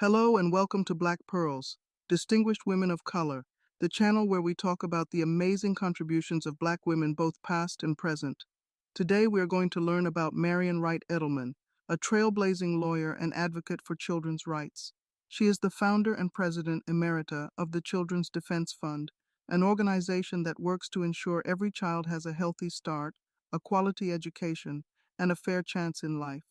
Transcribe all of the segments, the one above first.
Hello and welcome to Black Pearls, Distinguished Women of Color, the channel where we talk about the amazing contributions of Black women both past and present. Today we are going to learn about Marian Wright Edelman, a trailblazing lawyer and advocate for children's rights. She is the founder and president emerita of the Children's Defense Fund, an organization that works to ensure every child has a healthy start, a quality education, and a fair chance in life.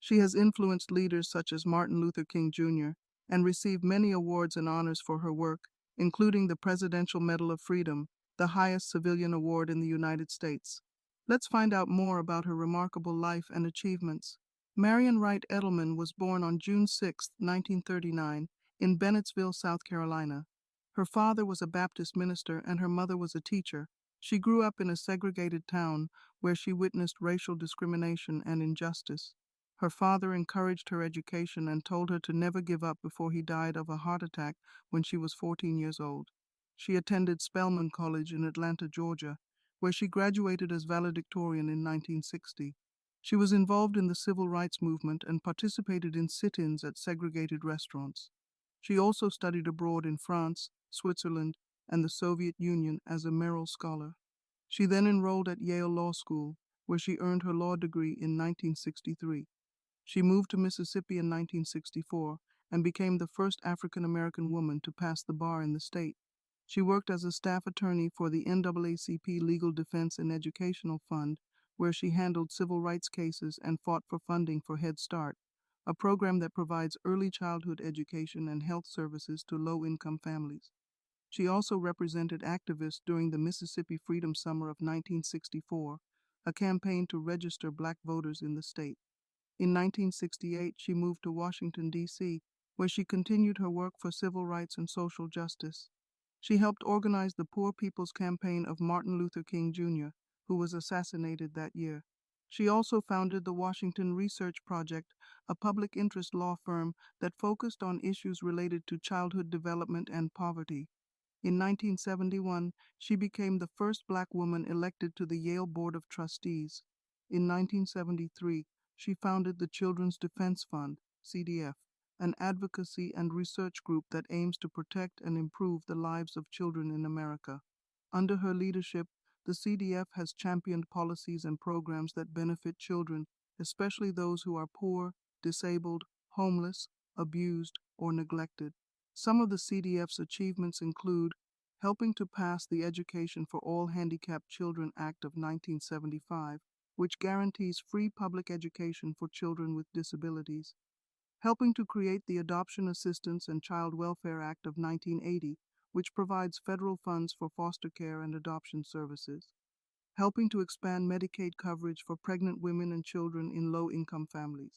She has influenced leaders such as Martin Luther King Jr. and received many awards and honors for her work, including the Presidential Medal of Freedom, the highest civilian award in the United States. Let's find out more about her remarkable life and achievements. Marian Wright Edelman was born on June 6, 1939, in Bennettsville, South Carolina. Her father was a Baptist minister and her mother was a teacher. She grew up in a segregated town where she witnessed racial discrimination and injustice. Her father encouraged her education and told her to never give up before he died of a heart attack when she was 14 years old. She attended Spelman College in Atlanta, Georgia, where she graduated as valedictorian in 1960. She was involved in the civil rights movement and participated in sit-ins at segregated restaurants. She also studied abroad in France, Switzerland, and the Soviet Union as a Merrill Scholar. She then enrolled at Yale Law School, where she earned her law degree in 1963. She moved to Mississippi in 1964 and became the first African American woman to pass the bar in the state. She worked as a staff attorney for the NAACP Legal Defense and Educational Fund, where she handled civil rights cases and fought for funding for Head Start, a program that provides early childhood education and health services to low-income families. She also represented activists during the Mississippi Freedom Summer of 1964, a campaign to register Black voters in the state. In 1968, she moved to Washington, D.C., where she continued her work for civil rights and social justice. She helped organize the Poor People's Campaign of Martin Luther King Jr., who was assassinated that year. She also founded the Washington Research Project, a public interest law firm that focused on issues related to childhood development and poverty. In 1971, she became the first Black woman elected to the Yale Board of Trustees. In 1973, she founded the Children's Defense Fund, CDF, an advocacy and research group that aims to protect and improve the lives of children in America. Under her leadership, the CDF has championed policies and programs that benefit children, especially those who are poor, disabled, homeless, abused, or neglected. Some of the CDF's achievements include helping to pass the Education for All Handicapped Children Act of 1975, which guarantees free public education for children with disabilities, helping to create the Adoption Assistance and Child Welfare Act of 1980, which provides federal funds for foster care and adoption services, helping to expand Medicaid coverage for pregnant women and children in low-income families,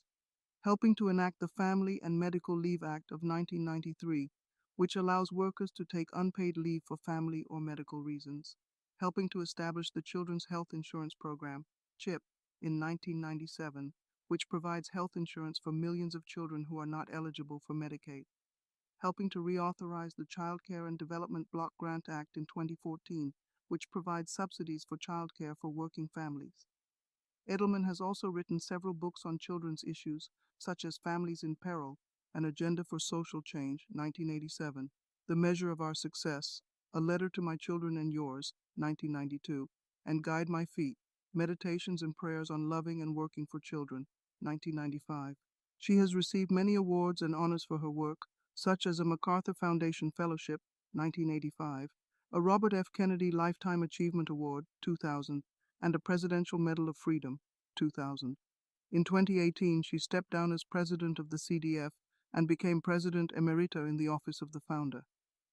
helping to enact the Family and Medical Leave Act of 1993, which allows workers to take unpaid leave for family or medical reasons, helping to establish the Children's Health Insurance Program, CHIP, in 1997, which provides health insurance for millions of children who are not eligible for Medicaid, helping to reauthorize the Child Care and Development Block Grant Act in 2014, which provides subsidies for child care for working families. Edelman has also written several books on children's issues, such as Families in Peril, An Agenda for Social Change, 1987, The Measure of Our Success, A Letter to My Children and Yours, 1992, and Guide My Feet, Meditations and Prayers on Loving and Working for Children, 1995. She has received many awards and honors for her work, such as a MacArthur Foundation Fellowship, 1985, a Robert F. Kennedy Lifetime Achievement Award, 2000, and a Presidential Medal of Freedom, 2000. In 2018, she stepped down as president of the CDF and became president emerita in the office of the founder.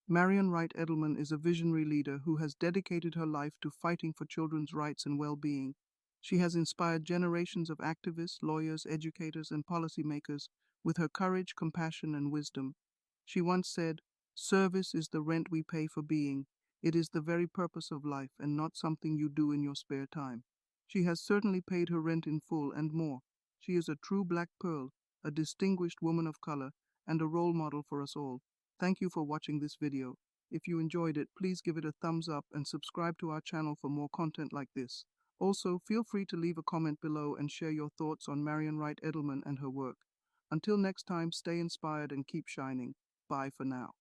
Marian Wright Edelman is a visionary leader who has dedicated her life to fighting for children's rights and well-being. She has inspired generations of activists, lawyers, educators, and policymakers with her courage, compassion, and wisdom. She once said, "Service is the rent we pay for being. It is the very purpose of life and not something you do in your spare time." She has certainly paid her rent in full and more. She is a true Black pearl, a distinguished woman of color, and a role model for us all. Thank you for watching this video. If you enjoyed it, please give it a thumbs up and subscribe to our channel for more content like this. Also, feel free to leave a comment below and share your thoughts on Marian Wright Edelman and her work. Until next time, stay inspired and keep shining. Bye for now.